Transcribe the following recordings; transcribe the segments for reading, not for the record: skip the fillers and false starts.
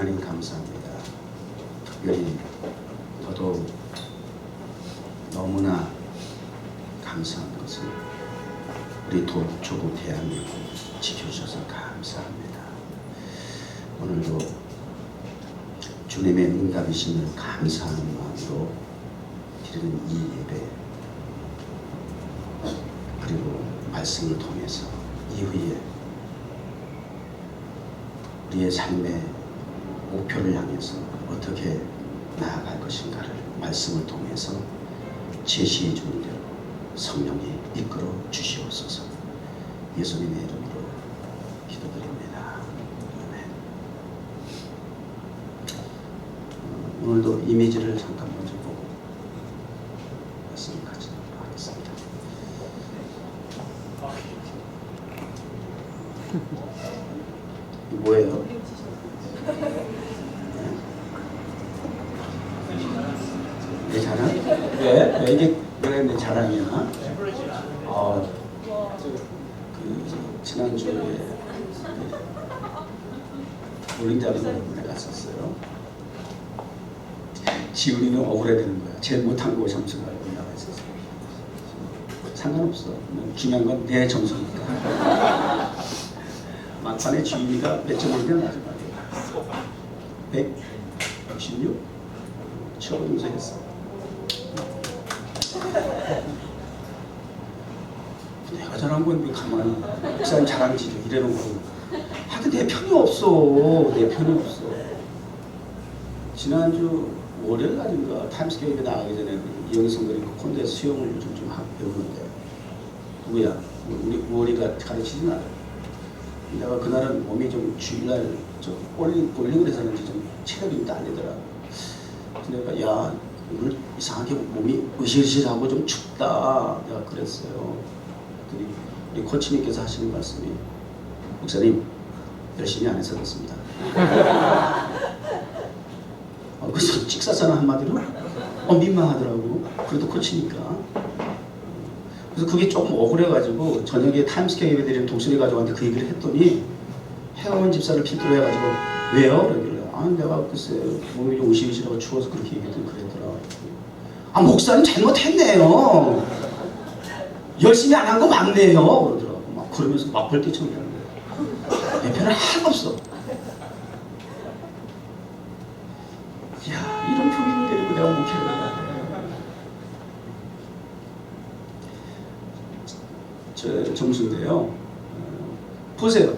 하나님 감사합니다. 특별히 더더욱 너무나 감사한 것은 우리 조국 대한민국 지켜주셔서 감사합니다. 오늘도 주님의 응답이심을 감사하는 마음으로 드리는 이 예배, 그리고 말씀을 통해서 이후에 우리의 삶의 목표를 향해서 어떻게 나아갈 것인가를 말씀을 통해서 제시해 주는 대로 성령이 이끌어 주시옵소서. 예수님의 이름으로 기도드립니다. 아멘. 오늘도 이미지를 잠깐 먼저 보고 말씀을 가지도록 하겠습니다. 뭐예요? 내 자랑? 왜? 왜 내 자랑이야? 지난주에 올림피아드에 갔었어요. 지훈이는 억울해되는 거야. 제일 못한 거 점수가 올라가 있었어. 상관없어. 중요한 건 내 점수니까. 막판에 지훈이가 몇 점인데 마지막에 166? 최고 점수 했어. 내가 잘한 건 왜 가만히 목사님 자랑지도 이래놓고 하여튼 내 편이 없어. 내 편이 없어. 지난주 월요일 날인가 타임스퀘어에 나가기 전에 이영희 성도님 그 콘대 수영을 요즘 좀 배우는데 누구야? 우리 월이가 가르치진 않아요. 내가 그날은 몸이 좀 주일날 좀 볼링을 해서는지 좀 체력이 좀 딸리더라고. 그래서 내가 야 오늘 이상하게 몸이 으실으실하고 좀 춥다 내가 그랬어요. 우리 코치님께서 하시는 말씀이 목사님 열심히 안 해서 그렇습니다. 그래서 찍사잖아 한마디로. 민망하더라고. 그래도 코치니까. 그래서 그게 조금 억울해가지고 저녁에 타임스퀘어 예배드리는 동순이 가족한테 그 얘기를 했더니 해원 집사를 필두로 해가지고 왜요? 그러길래 내가 글쎄 몸이 좀 으실으실하고 추워서 그렇게 얘기했더니 그랬더라. 목사님 잘못했네요. 열심히 안 한 거 맞네요. 그러더라고. 막 그러면서 막 벌떼처럼 이러는 거야. 내 편은 하나도 없어. 야 이런 표기를 데리고 내가 목회를 해야 돼. 저 점수인데요. 보세요.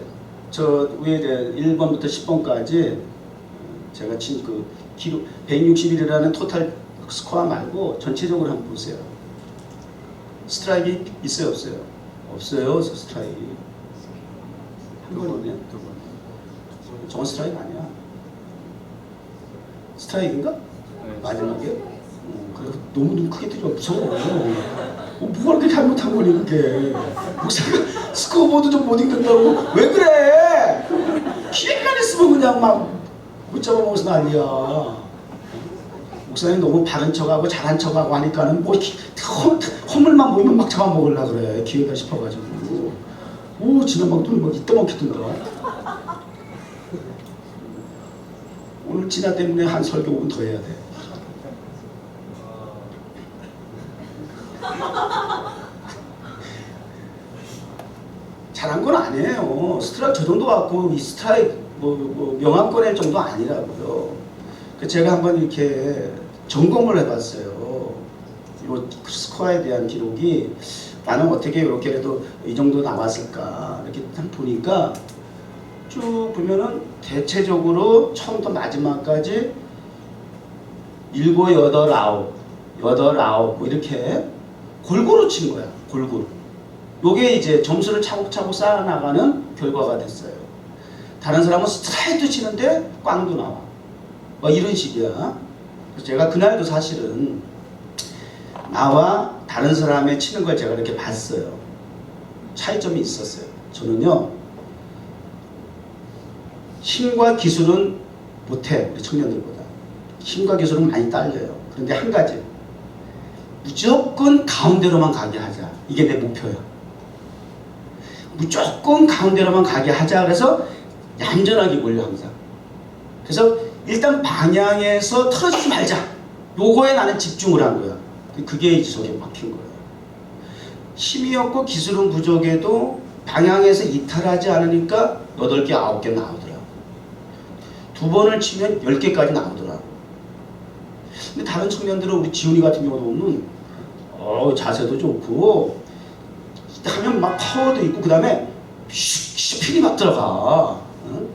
저 위에 1번부터 10번까지 제가 친 그 기록 161이라는 토탈 스코어 말고 전체적으로 한번 보세요. 스트라이크 있어요 없어요? 없어요. 스트라이크 한 번이네. 두 번. 저건 스트라이크 아니야. 스트라이크인가? 네, 마지막에? 그래서 너무 눈 크게 뜨려 무서워. 뭐가 그렇게 잘못한 거니 그게. 목사가 스코어보드 좀 못 읽는다고 왜 그래? 기회만 있으면 그냥 막 붙잡아 먹어서 난리야. 목사님 너무 바른 척하고 잘한 척하고 하니까는 뭐 허물만 보이면 막 잡아먹으려고 그래. 기회가 싶어가지고. 지난 막 돈이 막 이따먹히던가. 오늘 진아 때문에 한 설교 5분 더 해야 돼. 잘한 건 아니에요. 스트라이크 저 정도 갖고 이 스트라이크 명함 꺼낼 정도 아니라고요. 제가 한번 이렇게 점검을 해봤어요. 이 스코어에 대한 기록이 나는 어떻게 이렇게 해도 이 정도 나왔을까 이렇게 보니까 쭉 보면은 대체적으로 처음부터 마지막까지 7, 8, 9 뭐 이렇게 골고루 친 거야. 골고루. 요게 이제 점수를 차곡차곡 쌓아나가는 결과가 됐어요. 다른 사람은 스트라이트 치는데 꽝도 나와. 이런 식이야. 그래서 제가 그날도 사실은 나와 다른 사람의 치는 걸 제가 이렇게 봤어요. 차이점이 있었어요. 저는요 힘과 기술은 못해. 우리 청년들보다 힘과 기술은 많이 딸려요. 그런데 한 가지 무조건 가운데로만 가게 하자. 이게 내 목표야. 무조건 가운데로만 가게 하자. 그래서 얌전하게 몰려 항상. 그래서 일단 방향에서 틀어지지 말자. 요거에 나는 집중을 한 거야. 그게 이제 저게 막힌 거예요. 힘이 없고 기술은 부족해도 방향에서 이탈하지 않으니까 8개, 9개 나오더라고. 2번을 치면 10개까지 나오더라고. 근데 다른 청년들은 우리 지훈이 같은 경우도 보면 자세도 좋고 하면 막 파워도 있고 그 다음에 스핀이 막 들어가.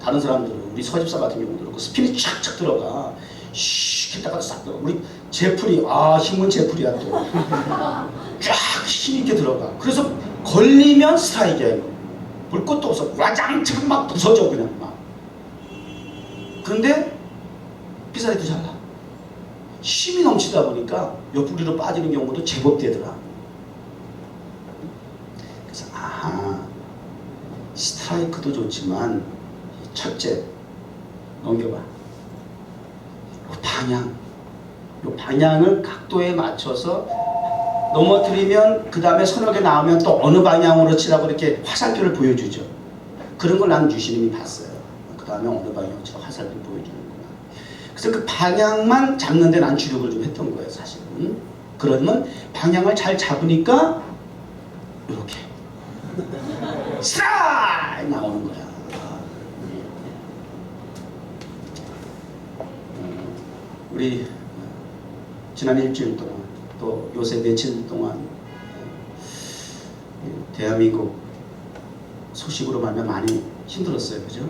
다른 사람들은 우리 서집사 같은 경우도 그렇고 스핀이 쫙쫙 들어가. 슉 했다가 싹 들어가. 우리 제풀이 힘은 제풀이야 또. 쫙 힘있게 들어가. 그래서 걸리면 스트라이크야. 볼 것도 없어. 와장창 막 부서져 그냥 막. 그런데 피사리도 잘 나. 힘이 넘치다 보니까 옆구리로 빠지는 경우도 제법 되더라. 그래서 스트라이크도 좋지만 첫째 넘겨봐. 요 방향을 각도에 맞춰서 넘어뜨리면 그 다음에 서너 개 나오면 또 어느 방향으로 치라고 이렇게 화살표를 보여주죠. 그런 걸 나는 유시님이 봤어요. 그 다음에 어느 방향으로 치라고 화살표를 보여주는구나. 그래서 그 방향만 잡는데 난 주력을 좀 했던 거예요, 사실은. 그러면 방향을 잘 잡으니까 이렇게 스트라이크 나오는 거야. 우리 지난 일주일 동안 또 요새 며칠 동안 대한민국 소식으로 말하면 많이 힘들었어요. 그죠?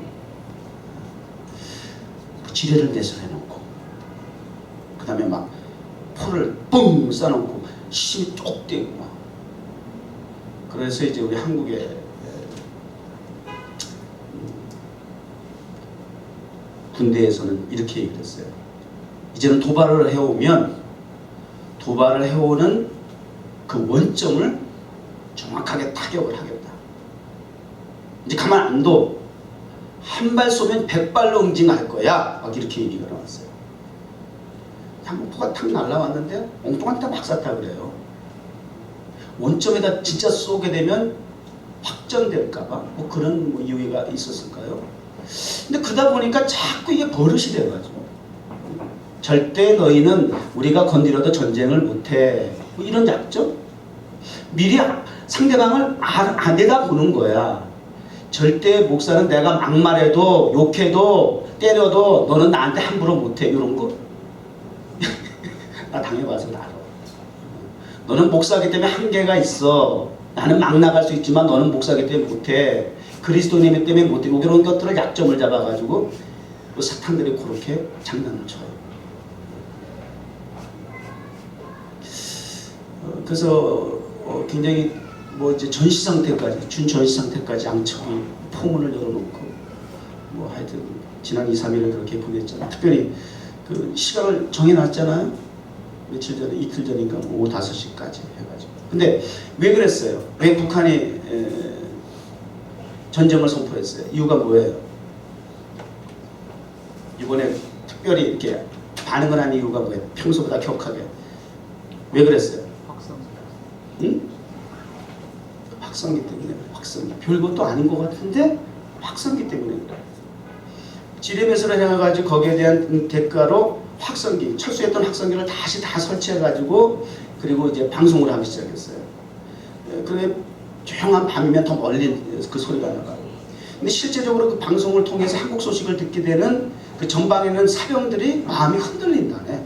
지뢰를 내설해놓고 그 다음에 막 포를 뻥 쏴놓고 힘이 쭉 떼고 막. 그래서 이제 우리 한국의 군대에서는 이렇게 얘기를 했어요. 이제는 도발을 해오는 그 원점을 정확하게 타격을 하겠다. 이제 가만 안 둬. 한 발 쏘면 100발로 응징할 거야. 막 이렇게 얘기가 나왔어요. 한국포가 탁 날라왔는데 엉뚱한 데다 막 쐈다 그래요. 원점에다 진짜 쏘게 되면 확전될까봐 뭐 그런 이유가 있었을까요? 근데 그러다 보니까 자꾸 이게 버릇이 돼가지고 절대 너희는 우리가 건드려도 전쟁을 못해. 뭐 이런 약점? 미리 상대방을 내다보는 거야. 절대 목사는 내가 막말해도 욕해도 때려도 너는 나한테 함부로 못해. 이런 거? 나 당해봐서 알아. 너는 목사기 때문에 한계가 있어. 나는 막 나갈 수 있지만 너는 목사기 때문에 못해. 그리스도님 때문에 못해. 이런 것들을 약점을 잡아가지고 사탄들이 그렇게 장난을 쳐요. 그래서 굉장히 뭐 이제 전시 상태까지 준전시 상태까지 양측이 포문을 열어놓고 뭐 하여튼 지난 2, 3일을 그렇게 보냈잖아요. 특별히 그 시간을 정해놨잖아요. 며칠 전에 이틀 전인가 뭐 오후 5시까지 해가지고. 근데 왜 그랬어요? 왜 북한이 전쟁을 선포했어요? 이유가 뭐예요? 이번에 특별히 이렇게 반응을 한 이유가 뭐예요? 평소보다 격하게 왜 그랬어요? 응? 확성기 때문에. 확성기 별것도 아닌 것 같은데 확성기 때문에 그래. 지뢰매설을 해가지고 거기에 대한 대가로 확성기, 철수했던 확성기를 다시 다 설치해가지고 그리고 이제 방송을 하기 시작했어요. 그래 조용한 밤이면 더 멀리 그 소리가 나가고. 근데 실제적으로 그 방송을 통해서 한국 소식을 듣게 되는 그 전방에 있는 사병들이 마음이 흔들린다네.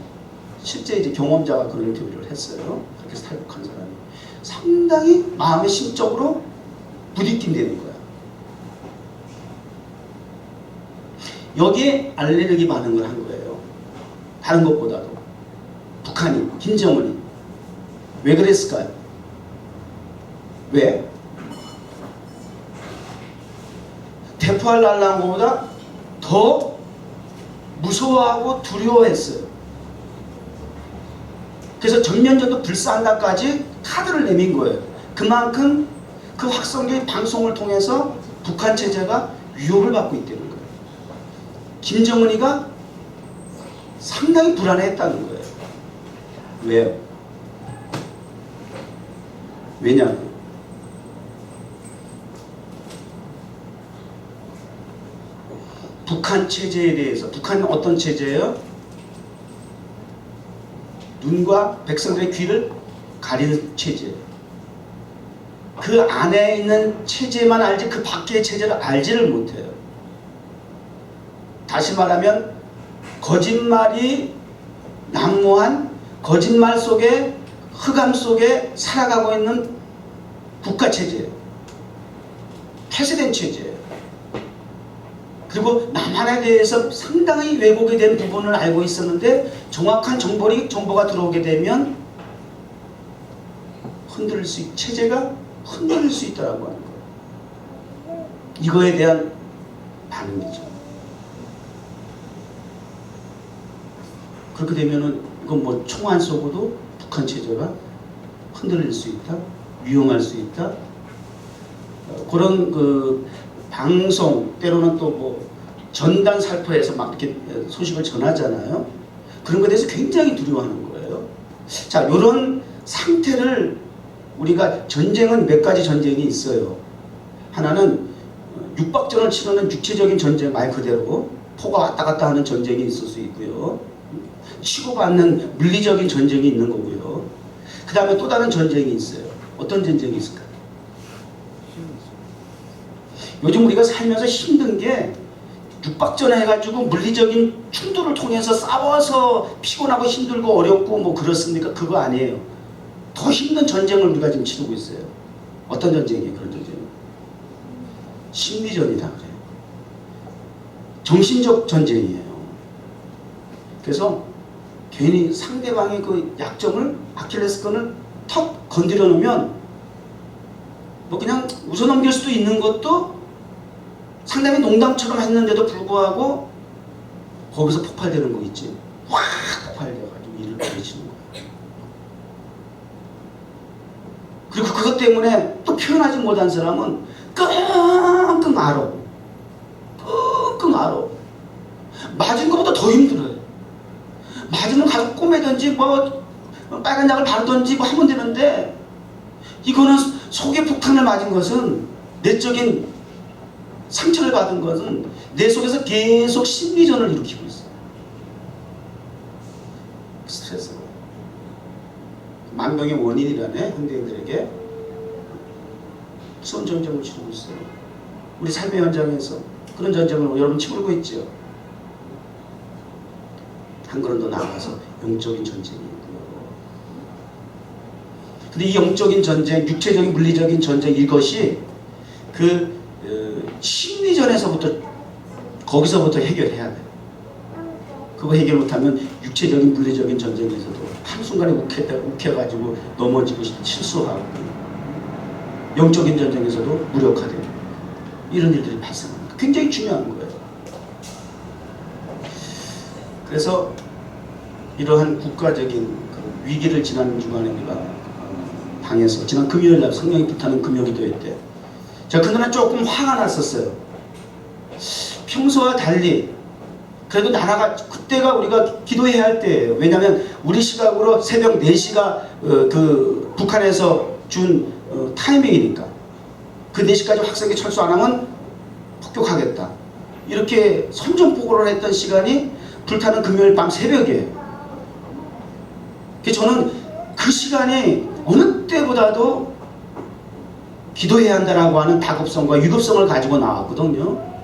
실제 이제 경험자가 그런 인터뷰를 했어요. 그렇게 탈북한 사람이. 상당히 마음의 심적으로 부딪힌다는 거야. 여기에 알레르기 반응을 한 거예요. 다른 것보다도. 북한이, 김정은이. 왜 그랬을까요? 왜? 대포알 날라온 것보다 더 무서워하고 두려워했어요. 그래서 전면전도 불사한다까지 카드를 내민 거예요. 그만큼 그 확성기 방송을 통해서 북한 체제가 위협을 받고 있다는 거예요. 김정은이가 상당히 불안해했다는 거예요. 왜요? 왜냐하면 북한 체제에 대해서, 북한은 어떤 체제예요? 눈과 백성들의 귀를 가리는 체제예요. 그 안에 있는 체제만 알지 그 밖의 체제를 알지를 못해요. 다시 말하면 거짓말이 난무한 거짓말 속에 흑암 속에 살아가고 있는 국가체제예요. 폐쇄된 체제예요. 그리고 남한에 대해서 상당히 왜곡이 된 부분을 알고 있었는데 정확한 정보가 들어오게 되면 체제가 흔들릴 수 있다고 하는 거예요. 이거에 대한 반응이죠. 그렇게 되면은 이건 뭐 총안 쏘고도 북한 체제가 흔들릴 수 있다, 위험할 수 있다. 그런 그 방송 때로는 또 뭐 전단 살포해서 막 이렇게 소식을 전하잖아요. 그런 것에 대해서 굉장히 두려워하는 거예요. 자, 이런 상태를 우리가 전쟁은 몇 가지 전쟁이 있어요. 하나는 육박전을 치르는 육체적인 전쟁 말 그대로 포가 왔다 갔다 하는 전쟁이 있을 수 있고요. 치고받는 물리적인 전쟁이 있는 거고요. 그 다음에 또 다른 전쟁이 있어요. 어떤 전쟁이 있을까요? 요즘 우리가 살면서 힘든 게 육박전을 해가지고 물리적인 충돌을 통해서 싸워서 피곤하고 힘들고 어렵고 뭐 그렇습니까? 그거 아니에요. 더 힘든 전쟁을 우리가 지금 치르고 있어요. 어떤 전쟁이에요? 그런 전쟁은? 심리전이다 그래요. 정신적 전쟁이에요. 그래서 괜히 상대방의 그 약점을, 아킬레스건을 턱 건드려 놓으면 뭐 그냥 웃어넘길 수도 있는 것도 상당히 농담처럼 했는데도 불구하고 거기서 폭발되는 거 있지. 확 폭발돼가지고 일을 부딪히는 거예요. 그리고 그것 때문에 또 표현하지 못한 사람은 끙끙 앓아. 끙끙 앓아. 맞은 것보다 더 힘들어요. 맞으면 가서 꼬매든지 뭐 빨간 약을 바르든지 뭐 하면 되는데 이거는 속에 폭탄을 맞은 것은 내적인 상처를 받은 것은 내 속에서 계속 심리전을 일으키고 있어요. 스트레스가 만병의 원인이라네. 현대인들에게 무서운 전쟁을 치르고 있어요. 우리 삶의 현장에서 그런 전쟁을 여러분 치르고 있죠. 한 걸음 더 나아가서 영적인 전쟁이 있고요. 근데 이 영적인 전쟁, 육체적인 물리적인 전쟁, 이것이 그 심리전에서부터 거기서부터 해결해야 돼요. 그거 해결 못하면 육체적인 물리적인 전쟁에서도 한순간에 욱해가지고 넘어지고 실수하고 영적인 전쟁에서도 무력화되고 이런 일들이 발생합니다. 굉장히 중요한 거예요. 그래서 이러한 국가적인 그 위기를 지난 주간에 우리가 당해서 지난 금요일날 성령이 불타는 금요기도회 때 제가 그날은 조금 화가 났었어요. 평소와 달리 그래도 나라가 그때가 우리가 기도해야 할 때예요. 왜냐하면 우리 시각으로 새벽 4시가 그 북한에서 준 타이밍이니까 그 4시까지 확성기 철수 안 하면 폭격하겠다. 이렇게 선전포고를 했던 시간이 불타는 금요일 밤 새벽이에요. 저는 그 시간이 어느 때보다도 기도해야 한다라고 하는 다급성과 위급성을 가지고 나왔거든요.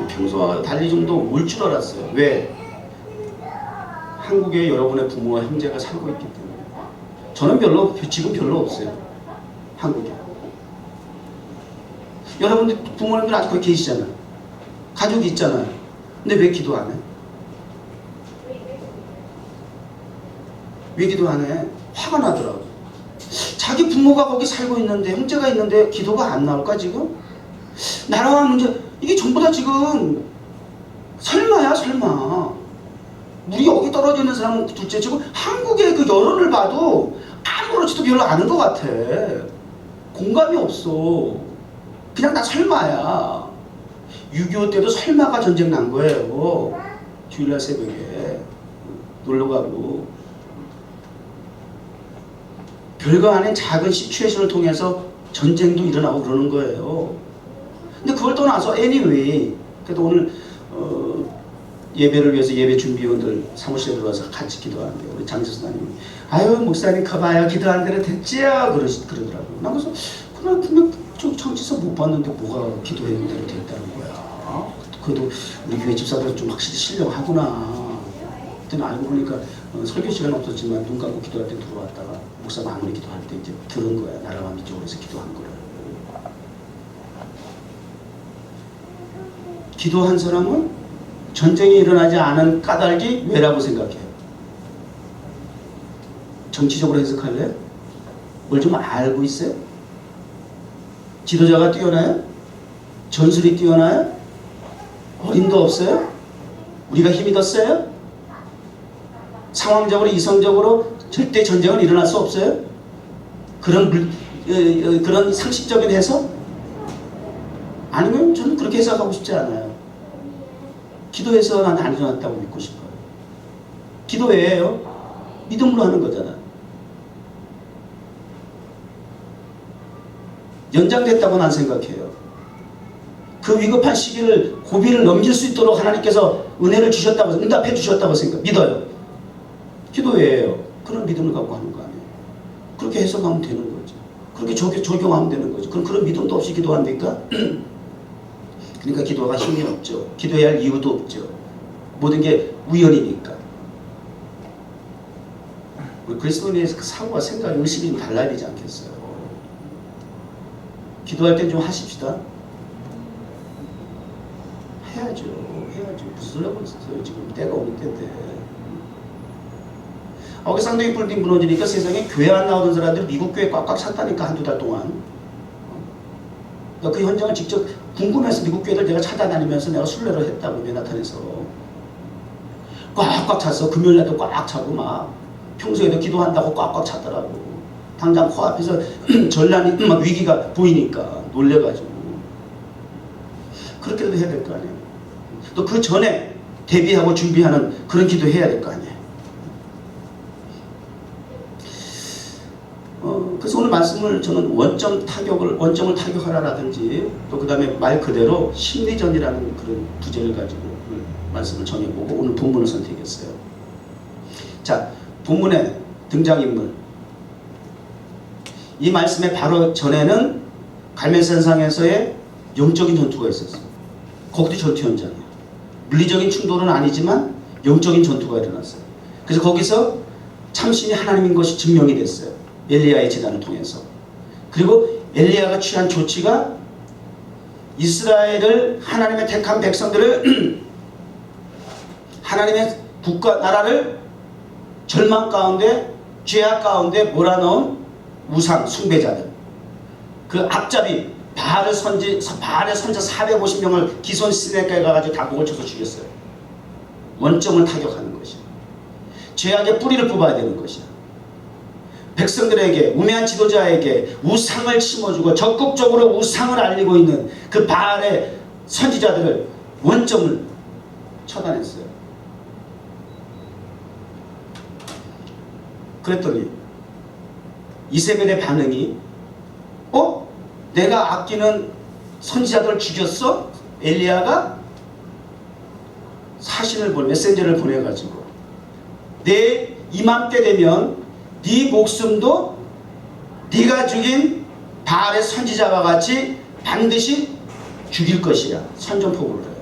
평소와 달리 좀 더 올 줄 알았어요. 왜? 한국에 여러분의 부모와 형제가 살고 있기 때문에. 저는 지금 별로 없어요. 한국에. 여러분들 부모님들 아직 거기 계시잖아요. 가족이 있잖아요. 근데 왜 기도 안 해? 왜 기도 안 해? 화가 나더라고요. 자기 부모가 거기 살고 있는데 형제가 있는데 기도가 안 나올까 지금? 나라와 문제 이게 전부 다 지금 설마야 설마. 우리 여기 떨어져 있는 사람은 둘째 치고 한국의 그 여론을 봐도 아무렇지도 별로 않은 것 같아. 공감이 없어. 그냥 다 설마야. 6.25 때도 설마가 전쟁 난 거예요. 주일날 새벽에 놀러가고 별거 아닌 작은 시츄에이션을 통해서 전쟁도 일어나고 그러는 거예요. 근데 그걸 떠나서 anyway 그래도 오늘 예배를 위해서 예배 준비원들 사무실에 들어와서 같이 기도하는데 우리 장지수사님이 아유 목사님 커봐요 기도한 대로 됐지요 그러더라고요. 나 그래서 그날 분명 저 장지수 못 봤는데 뭐가 기도했는 대로 됐다는 거야. 그래도 우리 교회 집사들은 좀 확실히 신령하구나. 그때는 알고 보니까 설교 시간 없었지만 눈 감고 기도할 때 들어왔다가 목사 마무리 기도할 때 이제 들은 거야. 나라와 밑쪽으로 해서 기도한 거를. 기도한 사람은 전쟁이 일어나지 않은 까닭이 왜라고 생각해요? 정치적으로 해석할래요? 뭘 좀 알고 있어요? 지도자가 뛰어나요? 전술이 뛰어나요? 어림도 없어요? 우리가 힘이 더 세요? 상황적으로 이성적으로 절대 전쟁은 일어날 수 없어요? 그런 상식적인 해석? 아니면 저는 그렇게 해석하고 싶지 않아요. 기도해서 난 안 일어났다고 믿고 싶어요. 기도해요. 믿음으로 하는 거잖아. 연장됐다고 난 생각해요. 그 위급한 시기를 고비를 넘길 수 있도록 하나님께서 은혜를 주셨다고 응답해 주셨다고 믿어요. 기도해요. 그런 믿음을 갖고 하는 거 아니에요. 그렇게 해석하면 되는 거죠. 그렇게 적용하면 되는 거죠. 그럼 그런 믿음도 없이 기도합니까? 그러니까 기도가 힘이 없죠. 기도해야 할 이유도 없죠. 모든 게 우연이니까. 우리 그리스도인의 사고와 생각, 의식이 달라야 되지 않겠어요? 기도할 땐 좀 하십시다. 해야죠. 무슨 소리 하고 있어요. 지금 때가 오는 때인데. 쌍둥이 빌딩 무너지니까 세상에 교회 안 나오던 사람들이 미국 교회 꽉꽉 찼다니까 한두 달 동안. 그 현장을 직접 궁금해서 미국 교회들 내가 찾아다니면서 내가 순례를 했다고 맨하탄에서 꽉꽉 찼어. 금요일날도 꽉 차고 막 평소에도 기도한다고 꽉꽉 찼더라고. 당장 코앞에서 전란이 막 위기가 보이니까 놀래가지고 그렇게라도 해야 될 거 아니에요. 또 그 전에 대비하고 준비하는 그런 기도 해야 될 거 아니에요. 그래서 오늘 말씀을 저는 원점을 타격하라라든지 또 그 다음에 말 그대로 심리전이라는 그런 부제를 가지고 말씀을 정해보고 오늘 본문을 선택했어요. 자, 본문의 등장인물. 이 말씀의 바로 전에는 갈멜산상에서의 영적인 전투가 있었어요. 거기도 전투 현장이에요. 물리적인 충돌은 아니지만 영적인 전투가 일어났어요. 그래서 거기서 참신이 하나님인 것이 증명이 됐어요. 엘리야의 제단을 통해서. 그리고 엘리야가 취한 조치가 이스라엘을 하나님의 택한 백성들을 하나님의 국가 나라를 절망 가운데 죄악 가운데 몰아넣은 우상 숭배자들 그 앞잡이 바알의 선자 450명을 기손 시내가에 가가지고 다 목을 쳐서 죽였어요. 원점을 타격하는 것이야. 죄악의 뿌리를 뽑아야 되는 것이야. 백성들에게 우매한 지도자에게 우상을 심어주고 적극적으로 우상을 알리고 있는 그 바알의 선지자들을 원점을 처단했어요. 그랬더니 이세벨의 반응이 내가 아끼는 선지자들을 죽였어? 엘리야가 사신을 메신저를 보내가지고 내 이맘때 되면 네 목숨도 네가 죽인 바알의 선지자와 같이 반드시 죽일 것이야. 선전포고를 해요.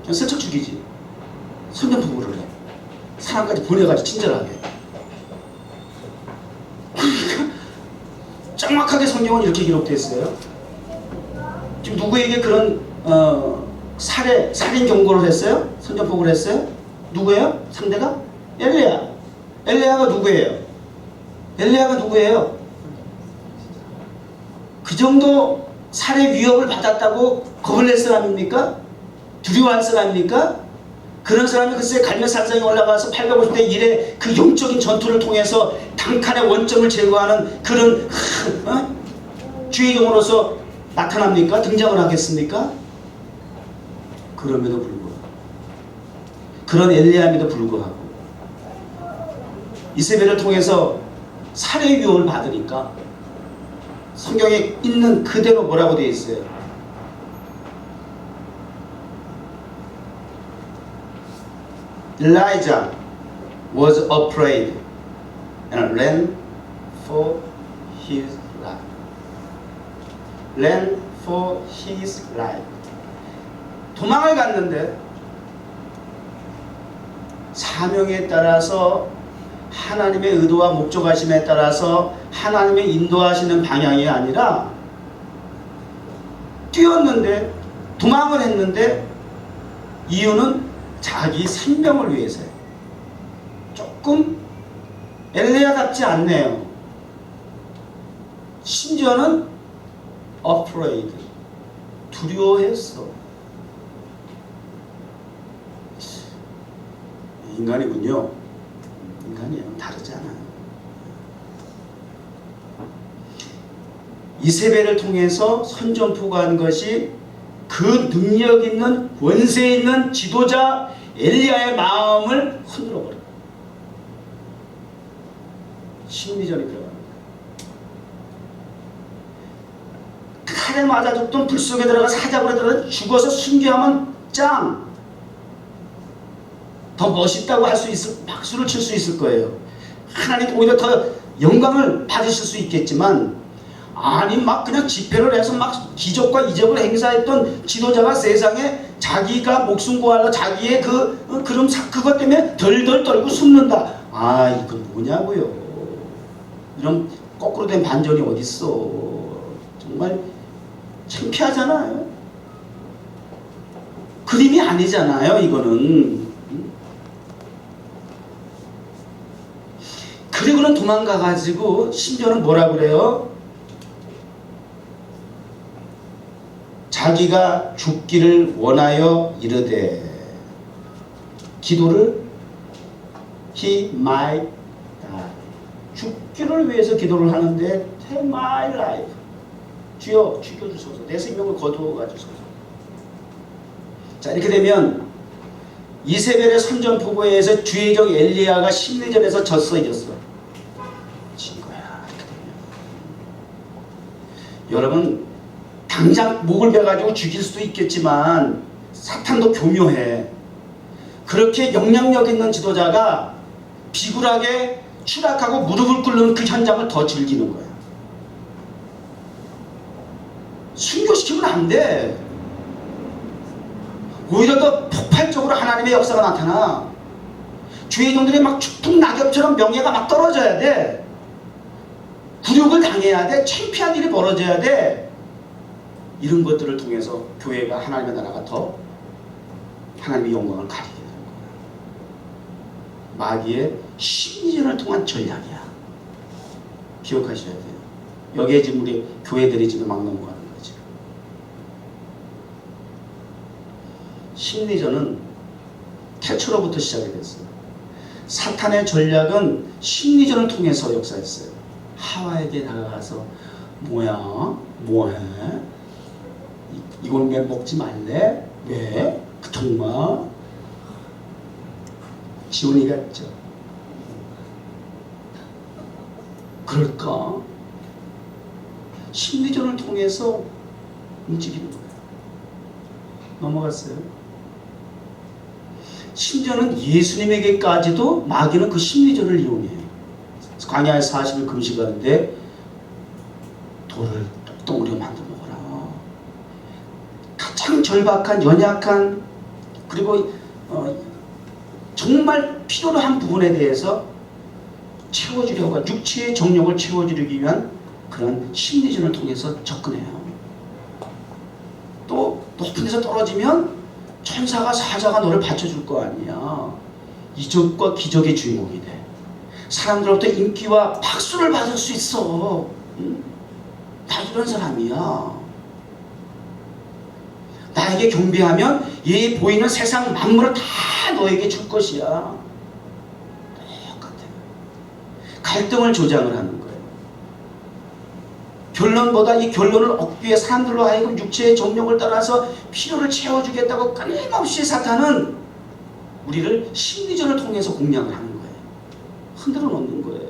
그냥 슬쩍 죽이지. 선전포고를 해. 사람까지 보내가지고 친절하게. 정확하게 성경은 이렇게 기록되어 있어요. 지금 누구에게 그런 살인 경고를 했어요? 선전포고를 했어요? 누구예요? 상대가? 엘리야. 엘리야가 누구예요? 엘리야가 누구예요? 그 정도 살해 위협을 받았다고 겁을 낼 사람입니까? 두려워할 사람입니까? 그런 사람이 글쎄 갈멜산상에 올라가서 850대 1의 그 영적인 전투를 통해서 단칸의 원점을 제거하는 그런 주의종으로서 나타납니까? 등장을 하겠습니까? 그럼에도 불구하고 그런 엘리야임에도 불구하고 이세벨을 통해서 살해 위협을 받으니까 성경에 있는 그대로 뭐라고 되어 있어요? Elijah was afraid and ran for his life. Ran for his life. 도망을 갔는데 사명에 따라서 하나님의 의도와 목적하심에 따라서 하나님의 인도하시는 방향이 아니라 뛰었는데 도망을 했는데 이유는 자기 생명을 위해서요. 조금 엘리야답지 않네요. 심지어는 afraid, 두려워했어. 인간이군요. 인간이에요. 다르지 않아요. 이세벨을 통해서 선전포고한 것이 그 능력 있는 권세 있는 지도자 엘리야의 마음을 흔들어 버려요. 심리전이 들어갑니다. 칼에 맞아 죽던 불 속에 들어가 사자굴에 들어가 죽어서 순교하면 짱! 더 멋있다고 할 수 있을, 박수를 칠 수 있을 거예요. 하나님 오히려 더 영광을 받으실 수 있겠지만, 아니 막 그냥 집회를 해서 막 기적과 이적을 행사했던 지도자가 세상에 자기가 목숨 구하려 자기의 그것 때문에 덜덜 떨고 숨는다. 아, 이건 뭐냐고요. 이런 거꾸로 된 반전이 어딨어. 정말 창피하잖아요. 그림이 아니잖아요, 이거는. 그리고는 도망가가지고 심지어는 뭐라 그래요? 자기가 죽기를 원하여 이르되 기도를 he might die. 죽기를 위해서 기도를 하는데 take my life. 주여 죽여주소서. 내 생명을 거두어 가주소서. 자, 이렇게 되면 이세벨의 선전포고에 의해서 주의 종 엘리야가 심리전에서 졌어, 이겼어? 진 거야. 이렇게 되면 여러분, 당장 목을 베가지고 죽일 수도 있겠지만 사탄도 교묘해. 그렇게 영향력 있는 지도자가 비굴하게 추락하고 무릎을 꿇는 그 현장을 더 즐기는 거야. 순교시키면 안 돼. 오히려 더 폭발적으로 하나님의 역사가 나타나. 주의 종들이 막 축풍 낙엽처럼 명예가 막 떨어져야 돼. 굴욕을 당해야 돼. 창피한 일이 벌어져야 돼. 이런 것들을 통해서 교회가 하나님의 나라가 더 하나님의 영광을 가리게 되는 거예요. 마귀의 심리전을 통한 전략이야. 기억하셔야 돼요. 여기에 지금 우리 교회들이 지금 막 넘어가는 거죠. 심리전은 태초로부터 시작이 됐어요. 사탄의 전략은 심리전을 통해서 역사했어요. 하와에게 다가가서 뭐야? 뭐해? 이걸 왜 먹지 말래? 왜? 정말? 지원이 같죠. 그럴까? 심리전을 통해서 움직이는 거예요. 넘어갔어요. 심지어는 예수님에게까지도 마귀는 그 심리전을 이용해요. 광야에 40일 금식하는데 돌을 똥덩어리로 만들어 먹어라. 가장 절박한, 연약한, 그리고 정말 필요로 한 부분에 대해서 채워주려고, 육체의 정욕을 채워주기 위한 그런 심리전을 통해서 접근해요. 또 높은 데서 떨어지면 천사가 사자가 너를 받쳐줄 거 아니야. 이적과 기적의 주인공이 돼. 사람들로부터 인기와 박수를 받을 수 있어. 응? 다 이런 사람이야. 나에게 경배하면 이 보이는 세상 만물을 다 너에게 줄 것이야. 똑같아. 갈등을 조장을 하는 거예요. 결론보다 이 결론을 얻기 위해 사람들로 하여금 육체의 정욕을 따라서 필요를 채워주겠다고 끊임없이 사탄은 우리를 심리전을 통해서 공략을 하는 거예요. 흔들어 놓는 거예요.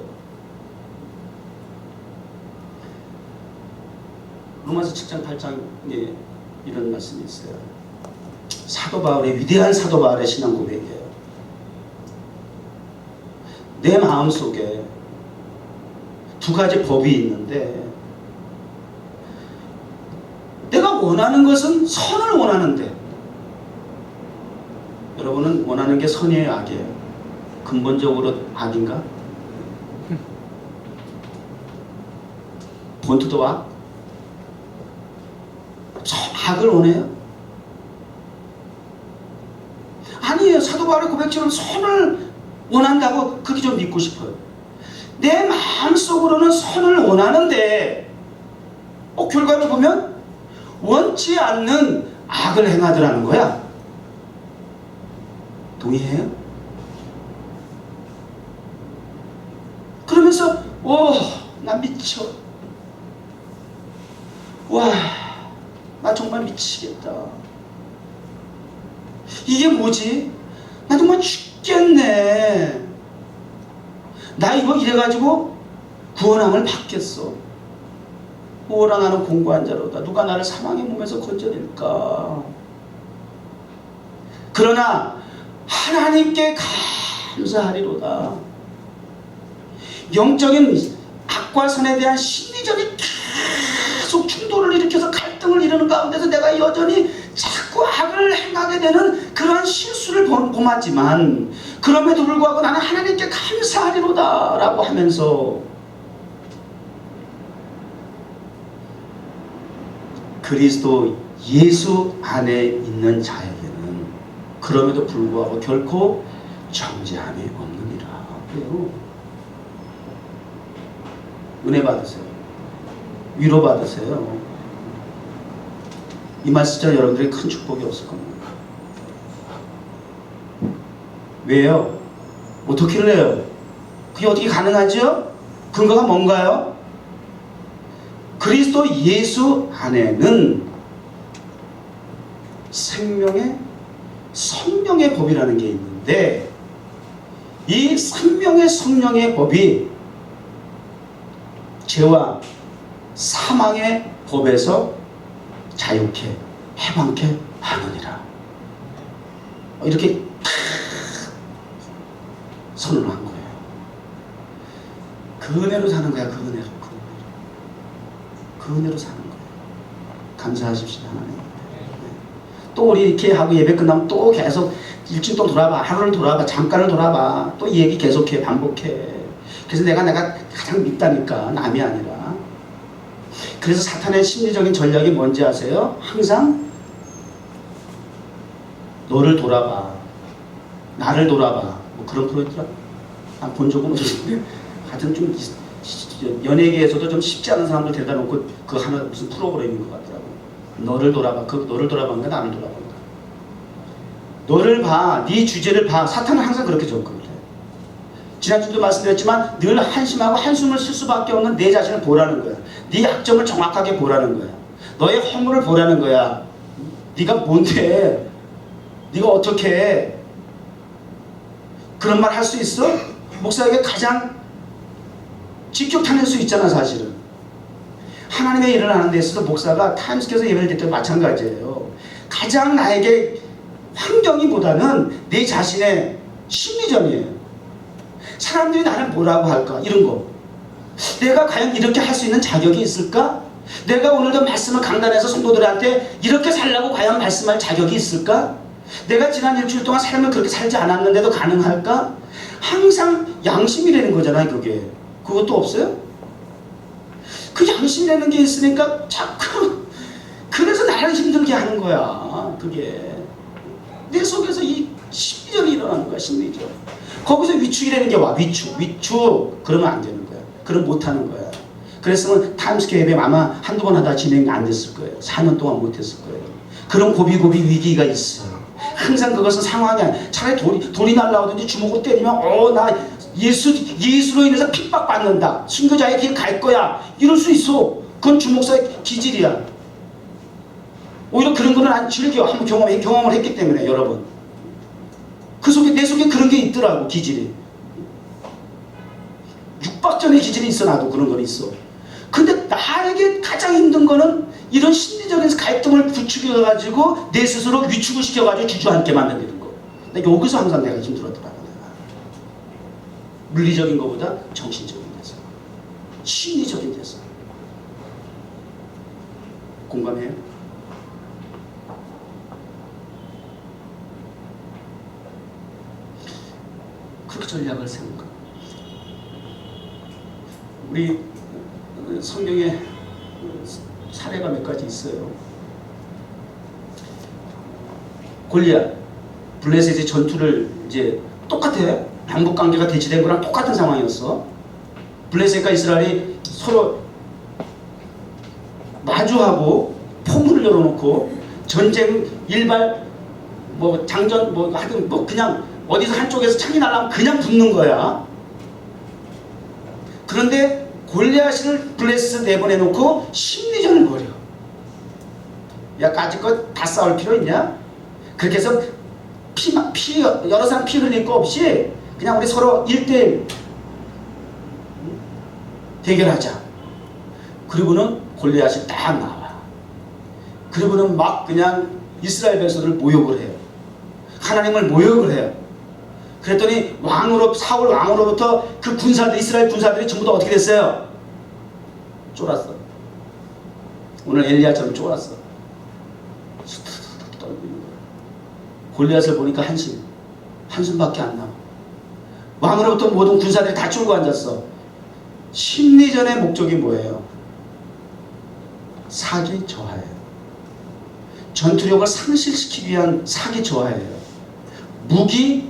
로마서 7장 8장에 이런 말씀이 있어요. 사도 바울의, 위대한 사도 바울의 신앙 고백이에요. 내 마음속에 두 가지 법이 있는데, 내가 원하는 것은 선을 원하는데, 여러분은 원하는 게 선이에요, 악이에요? 근본적으로 악인가? 본투도 악? 악을 원해요? 아니에요. 사도 바울의 고백처럼 선을 원한다고 그렇게 좀 믿고 싶어요. 내 마음속으로는 선을 원하는데 결과를 보면 원치 않는 악을 행하더라는 거야. 동의해요? 그러면서 나 미쳐. 와, 나 정말 미치겠다. 이게 뭐지? 나 정말 죽겠네. 나 이거 이래가지고 구원함을 받겠어. 오라 나는 공고한 자로다. 누가 나를 사망의 몸에서 건져낼까? 그러나 하나님께 감사하리로다. 영적인 악과 선에 대한 심리적인 계속 충돌을 일으켜서 갈등을 이루는 가운데서 내가 여전히 자꾸 악을 행하게 되는 그러한 실수를 범하지만, 그럼에도 불구하고 나는 하나님께 감사하리로다 라고 하면서 그리스도 예수 안에 있는 자에게는 그럼에도 불구하고 결코 정죄함이 없느니라. 그래요. 은혜 받으세요. 위로 받으세요. 이 말씀 여러분들이 큰 축복이 없을 겁니다. 왜요? 어떻게 해요? 그게 어떻게 가능하죠? 근거가 뭔가요? 그리스도 예수 안에는 생명의 성령의 법이라는 게 있는데, 이 생명의 성령의 법이 죄와 사망의 법에서 자유케 해방케 하느니라. 이렇게 선언을 한 거예요. 그 은혜로 사는 거야. 그 은혜로 사는 거예요. 감사하십시오, 하나님. 또 우리 이렇게 하고 예배 끝나면 또 계속 일주일 동안 돌아봐, 하루를 돌아봐, 잠깐을 돌아봐, 또 이 얘기 계속해, 반복해. 그래서 내가 가장 밉다니까, 남이 아니라. 그래서 사탄의 심리적인 전략이 뭔지 아세요? 항상 너를 돌아봐, 나를 돌아봐, 뭐 그런 프로그램 본 적은 없는데, 하여튼 좀 연예계에서도 좀 쉽지 않은 사람들 데려다 놓고 그 하나 무슨 프로그램인 것 같더라고. 너를 돌아봐. 너를 돌아봐인가 나를 돌아봐인가. 너를 봐. 네 주제를 봐. 사탄은 항상 그렇게 접근을 해. 지난주도 말씀드렸지만 늘 한심하고 한숨을 쓸 수밖에 없는 내 자신을 보라는 거야. 네 약점을 정확하게 보라는 거야. 너의 허물을 보라는 거야. 네가 뭔데? 네가 어떻게 해? 그런 말 할 수 있어? 목사에게 가장 직격탄일 수 있잖아, 사실은. 하나님의 일을 하는 데 있어서 목사가 타임스퀘어에서 예배를 드릴 때 마찬가지예요. 가장 나에게 환경이보다는 내 자신의 심리전이에요. 사람들이 나를 뭐라고 할까? 이런 거. 내가 과연 이렇게 할 수 있는 자격이 있을까? 내가 오늘도 말씀을 강단해서 성도들한테 이렇게 살라고 과연 말씀할 자격이 있을까? 내가 지난 일주일 동안 삶을 그렇게 살지 않았는데도 가능할까? 항상 양심이라는 거잖아요, 그게. 그것도 없어요? 그 양심이라는 게 있으니까 자꾸 그래서 나를 힘들게 하는 거야. 그게 내 속에서 이 심리전이 일어나는 거야. 심리전. 거기서 위축이라는 게 와. 위축 그러면 안 되는 거야. 그럼 못하는 거야. 그랬으면 타임스퀘어 예배 아마 한두 번 하다 진행이 안 됐을 거예요. 4년 동안 못했을 거예요. 그런 고비고비 위기가 있어요. 항상 그것은 상황이 아니야. 차라리 돌이 날라오든지 주먹으로 때리면 나 예수로 인해서 핍박받는다. 순교자의 길 갈 거야. 이럴 수 있어. 그건 주목사의 기질이야. 오히려 그런 거는 안 즐겨. 한번 경험을 했기 때문에, 여러분. 그 속에, 내 속에 그런 게 있더라고, 기질이. 육박전의 기질이 있어, 나도 그런 건 있어. 근데 나에게 가장 힘든 거는 이런 심리적인 갈등을 부추겨가지고 내 스스로 위축을 시켜가지고 주저앉게 만드는 거. 근데 여기서 항상 내가 힘들었더라고. 물리적인 것보다 정신적인 데서, 심리적인 데서. 공감해요? 그렇게 전략을 세운 거. 우리 성경에 사례가 몇 가지 있어요. 골리앗, 블레셋의 전투를 이제 똑같아. 남북 관계가 대치된 거랑 똑같은 상황이었어. 블레셋과 이스라엘이 서로 마주하고 포문을 열어놓고 전쟁 일발 뭐 장전 뭐 하여튼 뭐 그냥 어디서 한쪽에서 창이 날라면 그냥 붙는 거야. 그런데 골리앗을 블레셋 내보내놓고 심리전을 벌여. 야, 까짓것 다 싸울 필요 있냐? 그렇게 해서 여러 사람 피 흘릴 거 없이 그냥 우리 서로 1대1 대결하자. 그리고는 골리앗이 딱 나와. 그리고는 막 그냥 이스라엘 백성을 모욕을 해요. 하나님을 모욕을 해요. 그랬더니 사울 왕으로부터 그 군사들, 이스라엘 군사들이 전부 다 어떻게 됐어요? 쫄았어. 오늘 엘리야처럼 쫄았어. 떨고 있는 거야. 골리앗을 보니까 한숨밖에 안 나와. 왕으로부터 모든 군사들이 다 쫄고 앉았어. 심리전의 목적이 뭐예요? 사기 저하예요. 전투력을 상실시키기 위한 사기 저하예요. 무기,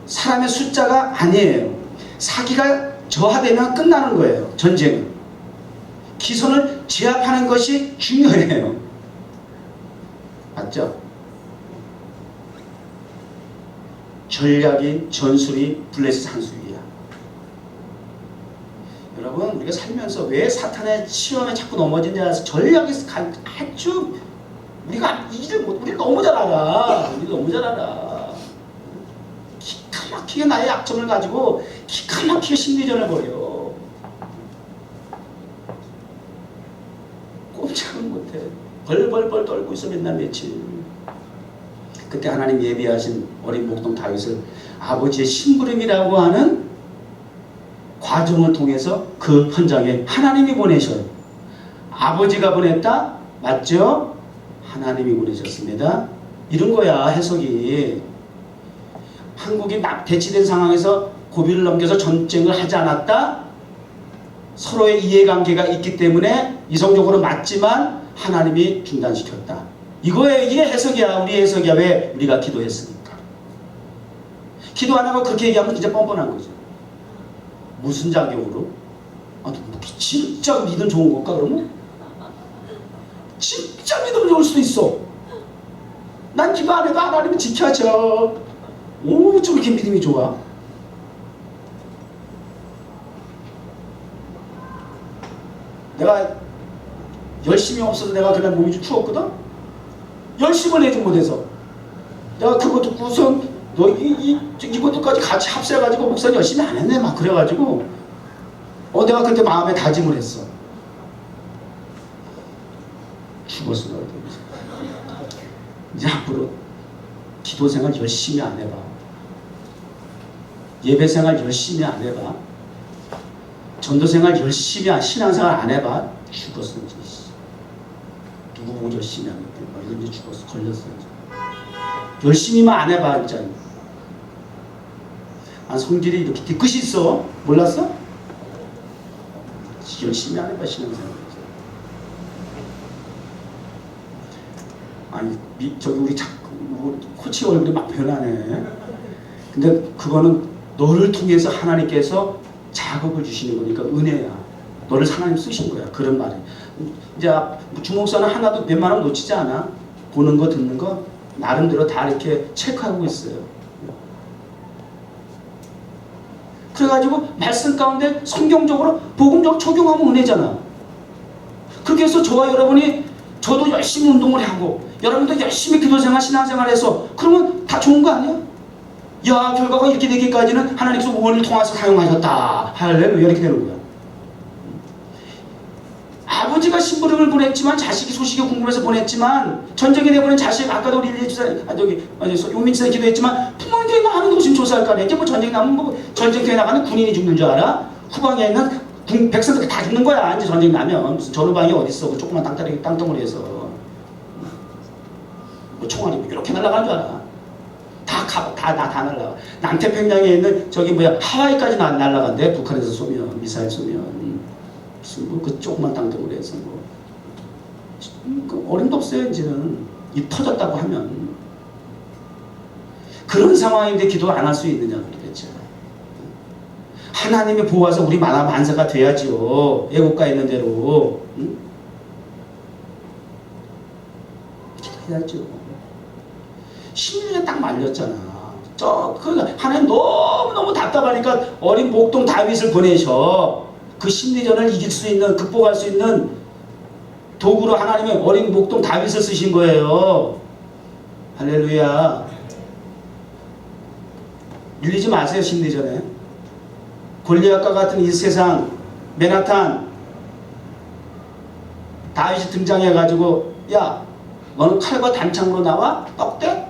사람의 숫자가 아니에요. 사기가 저하되면 끝나는 거예요. 전쟁은. 기선을 제압하는 것이 중요해요. 맞죠? 전략이, 전술이 블레셋 한수이야. 여러분, 우리가 살면서 왜 사탄의 시험에 자꾸 넘어지냐 해서 전략이 아주 우리가 우리 너무 잘 알아. 우리 너무 잘 알아. 기가 막히게 나의 약점을 가지고 기가 막히게 심리전을 벌여. 꼼짝을 못해. 벌벌벌 떨고 있어 맨날 며칠. 그때 하나님 예비하신 어린 목동 다윗을 아버지의 심부름이라고 하는 과정을 통해서 그 현장에 하나님이 보내셔요. 아버지가 보냈다? 맞죠? 하나님이 보내셨습니다. 이런 거야 해석이. 한국이 대치된 상황에서 고비를 넘겨서 전쟁을 하지 않았다? 서로의 이해관계가 있기 때문에 이성적으로 맞지만 하나님이 중단시켰다. 이게 해석이야. 우리 해석이야. 왜? 우리가 기도했으니까. 기도 안 하고 그렇게 얘기하면 진짜 뻔뻔한 거죠. 무슨 자격으로? 진짜 믿음 좋은 걸까 그러면? 진짜 믿음 좋을 수도 있어. 난 기도 안 해도 하나님은 지켜줘. 오, 좀 이렇게 믿음이 좋아. 내가 열심히 없어서 내가 그날 몸이 좀 추웠거든? 열심을 내지 못해서 내가 그거 듣고서 너 이것도까지 같이 합세해가지고 목사님 열심히 안 했네 막 그래가지고 내가 그때 마음에 다짐을 했어. 죽었어. 이제 앞으로 기도 생활 열심히 안 해봐. 예배 생활 열심히 안 해봐. 전도 생활 열심히 신앙생활 안 해봐. 죽었어 이제. 누구 열심히 안 했대. 이거 이제 죽었어. 걸렸어 이제. 열심히만 안 해봐 진짜. 성질이 이렇게 뒤끝이 있어. 몰랐어? 열심히 안 해봐 신앙생활. 아니 저기 우리 코치 얼굴이 막 변하네. 근데 그거는 너를 통해서 하나님께서 작업을 주시는 거니까 은혜야. 너를 하나님 쓰신 거야. 그런 말이. 이제 주목사는 하나도 웬만하면 놓치지 않아. 보는 거 듣는 거 나름대로 다 이렇게 체크하고 있어요. 그래가지고 말씀 가운데 성경적으로 복음적으로 적용하면 은혜잖아. 그렇게 해서 저와 여러분이 저도 열심히 운동을 하고 여러분도 열심히 기도생활 신앙생활해서 그러면 다 좋은 거 아니야? 야, 결과가 이렇게 되기까지는 하나님께서 원을 통해서 사용하셨다. 할렐루야. 이렇게 되는 거야. 아버지가 심부름을 보냈지만 자식이 소식이 궁금해서 보냈지만 전쟁에 내보낸 자식 아까도 우리 용민지사 기도했지만 부모님들이 많은 도심 조사할 거 아니야. 이제 뭐 전쟁 나면 뭐 전쟁터에 나가는 군인이 죽는 줄 알아? 후방에 있는 백성들 다 죽는 거야. 이제 전쟁 나면 무슨 전후방이 어디 있어? 그 조그만 땅덩어리에서 뭐 총알이 이렇게 날아가는 줄 알아? 다 날아가. 남태평양에 있는 저기 하와이까지 날아간대. 북한에서 쏘면 미사일 쏘면 무슨 그 조그만 땅덩어리에서 그 어림도 없어요. 이제는 입 터졌다고 하면 그런 상황인데 기도 안 할 수 있느냐고 도대체. 하나님이 보호해서 우리 만사가 돼야지요. 애국가에 있는 대로 기도해야죠. 16년 딱 말렸잖아. 그러니까 하나님 너무너무 답답하니까 어린 목동 다윗을 보내셔. 그 심리전을 이길 수 있는, 극복할 수 있는 도구로 하나님의 어린 목동 다윗을 쓰신 거예요. 할렐루야. 밀리지 마세요. 심리전에. 골리앗과 같은 이 세상 메나탄 다윗이 등장해가지고 야 너는 칼과 단창으로 나와? 떡대?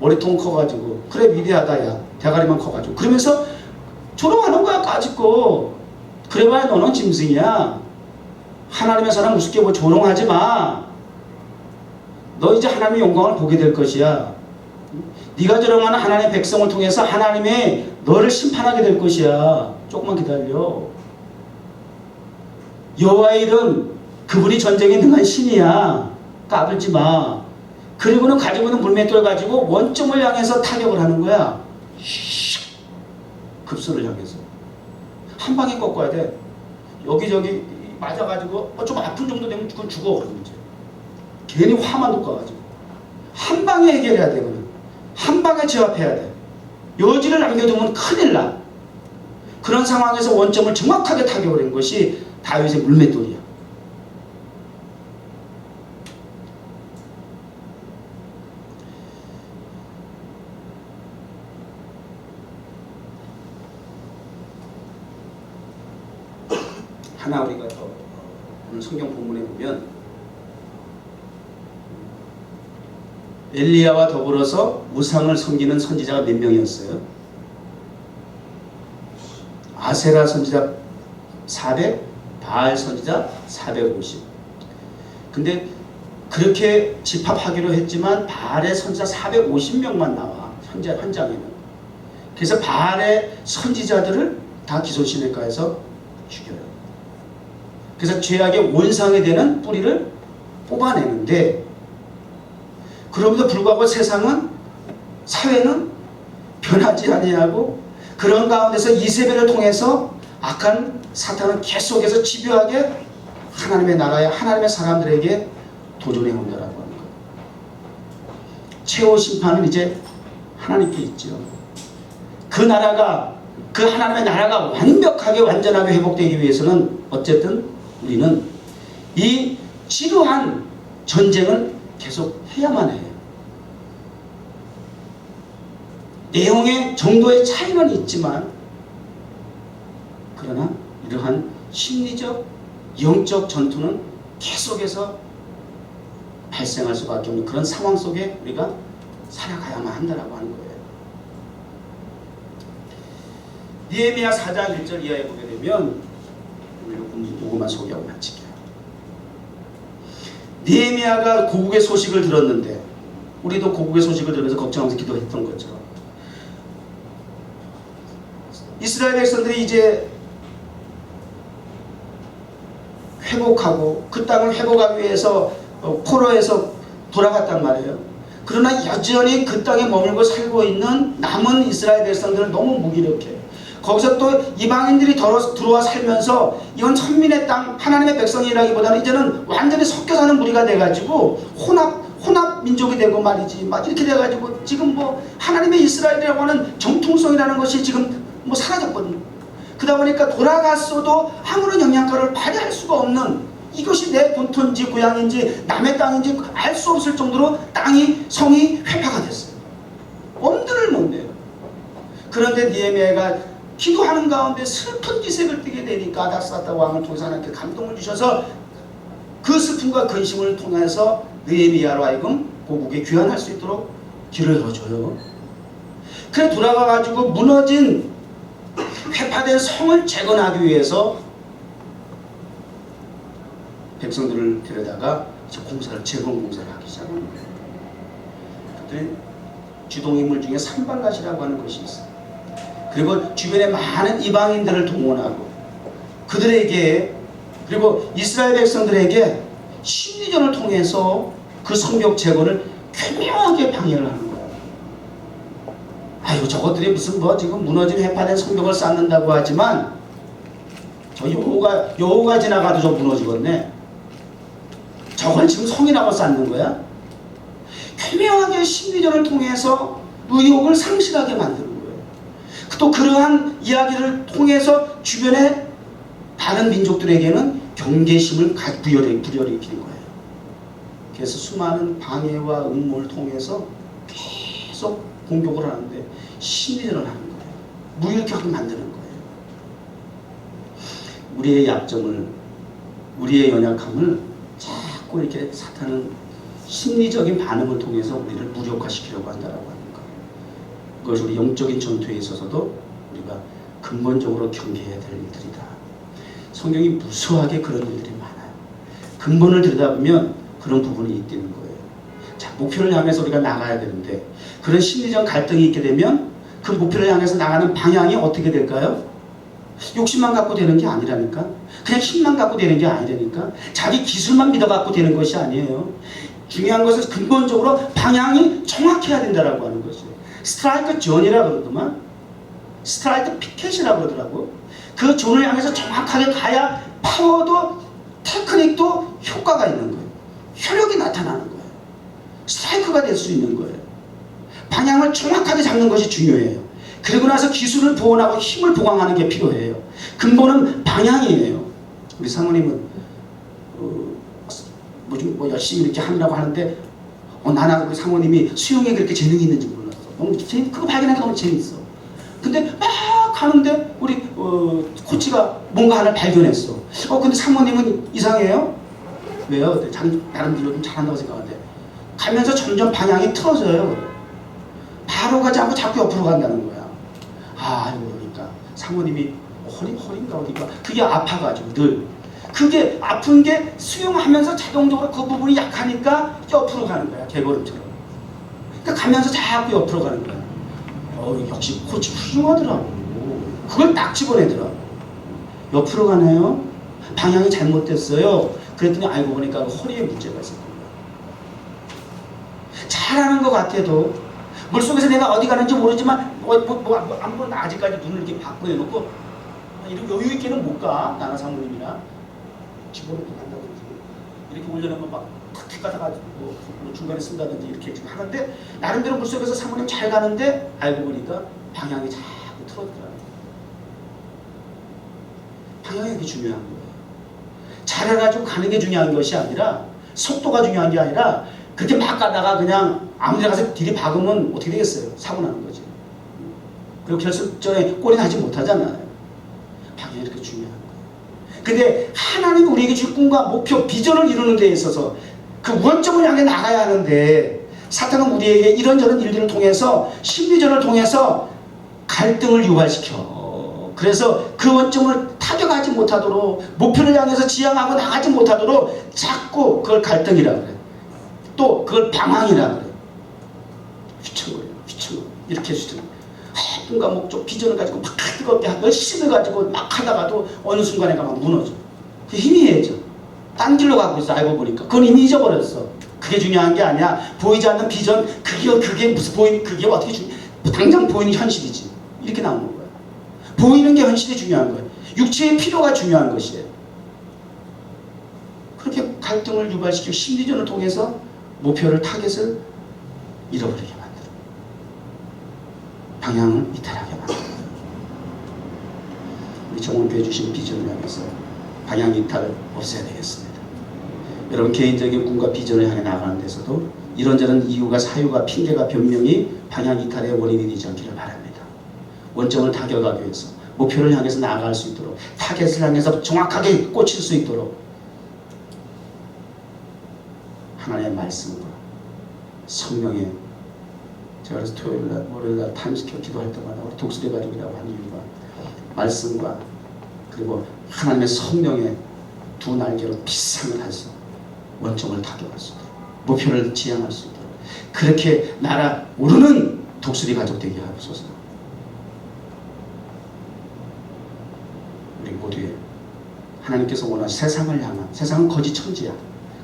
머리통 커가지고 그래 위대하다 야 대가리만 커가지고 그러면서 조롱하는 거야 까짓거. 그래봐야 너는 짐승이야. 하나님의 사람 우습게 뭐 조롱하지 마. 너 이제 하나님의 영광을 보게 될 것이야. 네가 조롱하는 하나님의 백성을 통해서 하나님의 너를 심판하게 될 것이야. 조금만 기다려. 여호와의 일은 그분이 전쟁에 능한 신이야. 까불지 마. 그리고는 가지고 있는 물맷돌 가지고 원점을 향해서 타격을 하는 거야. 급소를 향해서. 한 방에 꺾어야 돼. 여기저기 맞아가지고 좀 아픈 정도 되면 그건 죽어. 그러면 이제. 괜히 화만 돋아가지고. 한 방에 해결해야 돼. 그는. 한 방에 제압해야 돼. 여지를 남겨두면 큰일 나. 그런 상황에서 원점을 정확하게 타격을 한 것이 다윗의 물맷돌이야. 하나 우리가 더 오늘 성경 본문에 보면 엘리야와 더불어서 우상을 섬기는 선지자가 몇 명이었어요? 아세라 선지자 400, 바알 선지자 450. 근데 그렇게 집합하기로 했지만 바알의 선지자 450명만 나와. 현장에는. 그래서 바알의 선지자들을 다 기손시내가에서 죽여요. 그래서 죄악의 원상이 되는 뿌리를 뽑아내는데 그럼에도 불구하고 세상은 사회는 변하지 아니하고 그런 가운데서 이세벨을 통해서 악한 사탄은 계속해서 집요하게 하나님의 나라에 하나님의 사람들에게 도전해 온다라고 하는 거예요. 최후 심판은 이제 하나님께 있죠. 그 나라가 그 하나님의 나라가 완벽하게 완전하게 회복되기 위해서는 어쨌든 우리는 이 지루한 전쟁을 계속 해야만 해요. 내용의 정도의 차이는 있지만 그러나 이러한 심리적, 영적 전투는 계속해서 발생할 수밖에 없는 그런 상황 속에 우리가 살아가야만 한다라고 하는 거예요. 느헤미야 4장 1절 이하에 보게 되면 요것만 소개하고 마칠게요. 느헤미야가 고국의 소식을 들었는데 우리도 고국의 소식을 들으면서 걱정하면서 기도했던 것처럼 이스라엘 백성들이 이제 회복하고 그 땅을 회복하기 위해서 포로에서 돌아갔단 말이에요. 그러나 여전히 그 땅에 머물고 살고 있는 남은 이스라엘 백성들은 너무 무기력해. 거기서 또 이방인들이 들어와 살면서 이건 천민의 땅 하나님의 백성이라기보다는 이제는 완전히 섞여 사는 무리가 돼가지고 혼합 민족이 되고 말이지 막 이렇게 돼가지고 지금 뭐 하나님의 이스라엘이라고 하는 정통성이라는 것이 지금 뭐 사라졌거든요. 그러다 보니까 돌아갔어도 아무런 영향가를 발휘할 수가 없는 이것이 내 본토인지 고향인지 남의 땅인지 알 수 없을 정도로 성이 회파가 됐어요. 엄두를 못 내요. 그런데 느헤미야가 기도하는 가운데 슬픈 기색을 띠게 되니까 아닥사다 왕을 통해서 하나님께 감동을 주셔서 그 슬픔과 근심을 통해서 느헤미야로 하여금 고국에 귀환할 수 있도록 길을 열어줘요. 그래 돌아가가지고 무너진 회파된 성을 재건하기 위해서 백성들을 데려다가 공사를 재건 공사를 하기 시작한 거예요. 그랬더니 주동인물 중에 산발랏이라고 하는 것이 있어요. 그리고 주변에 많은 이방인들을 동원하고 그들에게 그리고 이스라엘 백성들에게 심리전을 통해서 그 성벽 재건을 교묘하게 방해를 하는 거예요. 아이고 저것들이 무슨 뭐 지금 무너진 회파된 성벽을 쌓는다고 하지만 저 여호가 지나가도 저 무너지겠네. 저걸 지금 성이라고 쌓는 거야? 교묘하게 심리전을 통해서 의욕을 상실하게 만드는 거예요. 또 그러한 이야기를 통해서 주변의 다른 민족들에게는 경계심을 부여일으키는 거예요. 그래서 수많은 방해와 음모를 통해서 계속 공격을 하는데 심리전을 하는 거예요. 무일격하게 만드는 거예요. 우리의 약점을, 우리의 연약함을 자꾸 이렇게 사탄은 심리적인 반응을 통해서 우리를 무력화시키려고 한다고 하는 거예요. 그것이 우리 영적인 전투에 있어서도 우리가 근본적으로 경계해야 될 일들이다. 성경이 무수하게 그런 일들이 많아요. 근본을 들여다보면 그런 부분이 있다는 거예요. 자, 목표를 향해서 우리가 나가야 되는데 그런 심리적 갈등이 있게 되면 그 목표를 향해서 나가는 방향이 어떻게 될까요? 욕심만 갖고 되는 게 아니라니까. 그냥 힘만 갖고 되는 게 아니라니까. 자기 기술만 믿어갖고 되는 것이 아니에요. 중요한 것은 근본적으로 방향이 정확해야 된다라고 하는 것이에요. 스트라이크 존이라 그러더만, 스트라이크 피켓이라 그러더라고. 그 존을 향해서 정확하게 가야 파워도 테크닉도 효과가 있는 거예요. 효력이 나타나는 거예요. 스트라이크가 될 수 있는 거예요. 방향을 정확하게 잡는 것이 중요해요. 그리고 나서 기술을 보완하고 힘을 보강하는 게 필요해요. 근본은 방향이에요. 우리 사모님은 뭐 열심히 이렇게 하느라고 하는데 나는 우리 사모님이 수영에 그렇게 재능이 있는지 몰랐어. 너무 그거 발견하기 너무 재밌어. 근데 막 하는데 우리 코치가 뭔가 하나 발견했어. 근데 사모님은 이상해요? 왜요? 나름대로 좀 잘한다고 생각하는데 가면서 점점 방향이 틀어져요. 바로 가지 않고 자꾸 옆으로 간다는 거야. 알고 보니까 사모님이 허리인가 어디가 그게 아파가지고 늘 그게 아픈 게 수영하면서 자동적으로 그 부분이 약하니까 옆으로 가는 거야. 개걸음처럼. 그러니까 가면서 자꾸 옆으로 가는 거야. 역시 코치 훌륭하더라고. 그걸 딱 집어내더라고. 옆으로 가네요. 방향이 잘못됐어요. 그랬더니 알고 보니까 허리에 문제가 있었던 거야. 잘하는 것 같아도 물속에서 내가 어디 가는지 모르지만 아무튼 아직까지 눈을 이렇게 바꿔 해놓고 이렇게 여유 있게는 못 가. 나나 사모님이나 집어넣고 간다고 이렇게 올려놓으면 막탁 가다가 뭐 중간에 쓴다든지 이렇게 지금 하는데 나름대로 물속에서 사모님 잘 가는데 알고 보니까 방향이 자꾸 틀어지더라고요. 방향이 되게 중요한 거예요. 잘해가지고 가는 게 중요한 것이 아니라 속도가 중요한 게 아니라 그렇게 막 가다가 그냥 아무 데 가서 들이 박으면 어떻게 되겠어요? 사고 나는 거지. 그리고 결승전에 골이 나지 못하잖아요. 방향이 이렇게 중요한 거예요. 근데 하나님이 우리에게 줄 꿈과 목표, 비전을 이루는 데 있어서 그 원점을 향해 나가야 하는데 사탄은 우리에게 이런저런 일들을 통해서 심리전을 통해서 갈등을 유발시켜. 그래서 그 원점을 타격하지 못하도록 목표를 향해서 지향하고 나가지 못하도록 자꾸 그걸 갈등이라 그래. 또 그걸 방황이라 그래. 휘청거려 이렇게 해주잖아. 꿈과 목적, 비전을 가지고 막 뜨겁게 열심히 가지고 막 하다가도 어느 순간에 가면 무너져. 그 희미해져. 딴 길로 가고 있어. 알고 보니까 그건 이미 잊어버렸어. 그게 중요한 게 아니야. 보이지 않는 비전, 그게 무슨 그게 어떻게 당장 보이는 현실이지. 이렇게 나오는 거야. 보이는 게 현실이 중요한 거예요. 육체의 필요가 중요한 것이에요. 그렇게 갈등을 유발시키고 심리전을 통해서 목표를 타겟을 잃어버리게 만들어. 방향을 이탈하게 만들어. 우리 정원교회 주신 비전을 향해서 방향 이탈을 없애야 되겠습니다. 여러분 개인적인 꿈과 비전을 향해 나가는 데서도 이런저런 이유가 사유가 핑계가 변명이 방향 이탈의 원인이 되지 않기를 바랍니다. 원점을 타격하기 위해서 목표를 향해서 나아갈 수 있도록 타겟을 향해서 정확하게 꽂힐 수 있도록 하나님의 말씀과 성령의, 제가 그래서 토요일날 월요일날 타임스퀘어 기도할 때마다 우리 독수리 가족이라고 하는 이유가 말씀과 그리고 하나님의 성령의 두 날개로 비상을 해서 원점을 타격할 수 있도록, 목표를 지향할 수 있도록 그렇게 날아오르는 독수리 가족 되게 하옵소서. 우리 모두의 하나님께서 원하는 세상을 향한, 세상은 거짓 천지야.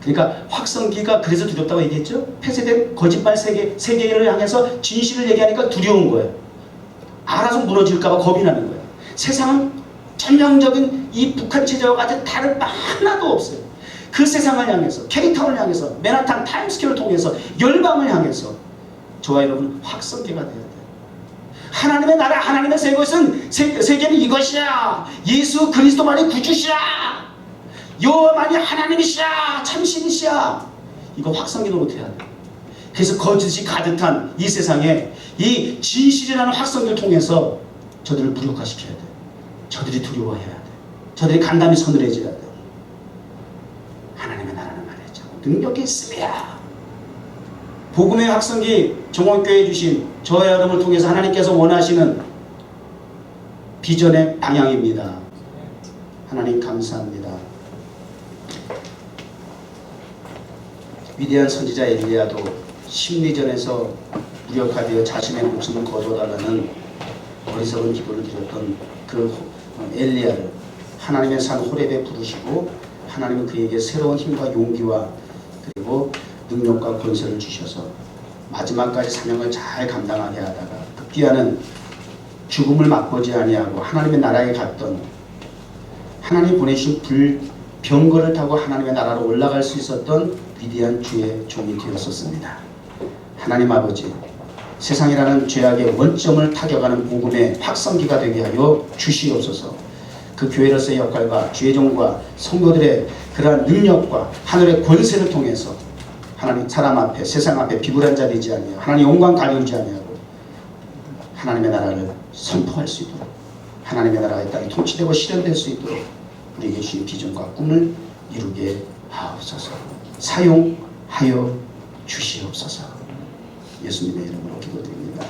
그러니까 확성기가 그래서 두렵다고 얘기했죠. 폐쇄된 거짓말 세계를 향해서 진실을 얘기하니까 두려운 거예요. 알아서 무너질까 봐 겁이 나는 거예요. 세상은 전형적인 이 북한 체제와 같은 다른 바 하나도 없어요. 그 세상을 향해서, 케이타운을 향해서, 맨하탄 타임스퀘어를 통해서, 열방을 향해서 저와 여러분 확성기가 되어야 돼요. 하나님의 나라, 하나님의 세계는 이것이야. 예수 그리스도만이 구주시야. 여호와만이 하나님이시야. 참신이시야. 이거 확성기 노릇해야 돼. 그래서 거짓이 가득한 이 세상에 이 진실이라는 확성기를 통해서 저들을 무력화시켜야 돼. 저들이 두려워해야 돼. 저들이 간담이 서늘해져야 돼. 하나님의 나라는 말이죠, 능력이 있습니다. 복음의 확성기 정원교회에 주신 저와 여러분을 통해서 하나님께서 원하시는 비전의 방향입니다. 하나님 감사합니다. 위대한 선지자 엘리야도 심리전에서 무력화되어 자신의 목숨을 거둬달라는 어리석은 기도를 드렸던 그 엘리야를 하나님의 산 호렙에 부르시고 하나님은 그에게 새로운 힘과 용기와 그리고 능력과 권세를 주셔서 마지막까지 사명을 잘 감당하게 하다가 급기야는 죽음을 맛보지 아니하고 하나님의 나라에 갔던, 하나님 보내신 병거를 타고 하나님의 나라로 올라갈 수 있었던 위대한 주의 종이 되었었습니다. 하나님 아버지, 세상이라는 죄악의 원점을 타격하는 복음의 확성기가 되게 하여 주시옵소서. 그 교회로서의 역할과 주의 종과 성도들의 그러한 능력과 하늘의 권세를 통해서 하나님 사람 앞에, 세상 앞에 비굴한 자 되지 아니하고 하나님 영광 가리우지 아니하고 하나님의 나라를 선포할 수 있도록, 하나님의 나라가 이 땅에 통치되고 실현될 수 있도록 우리에게 주신 비전과 꿈을 이루게 하옵소서. 사용하여 주시옵소서. 예수님의 이름으로 기도드립니다.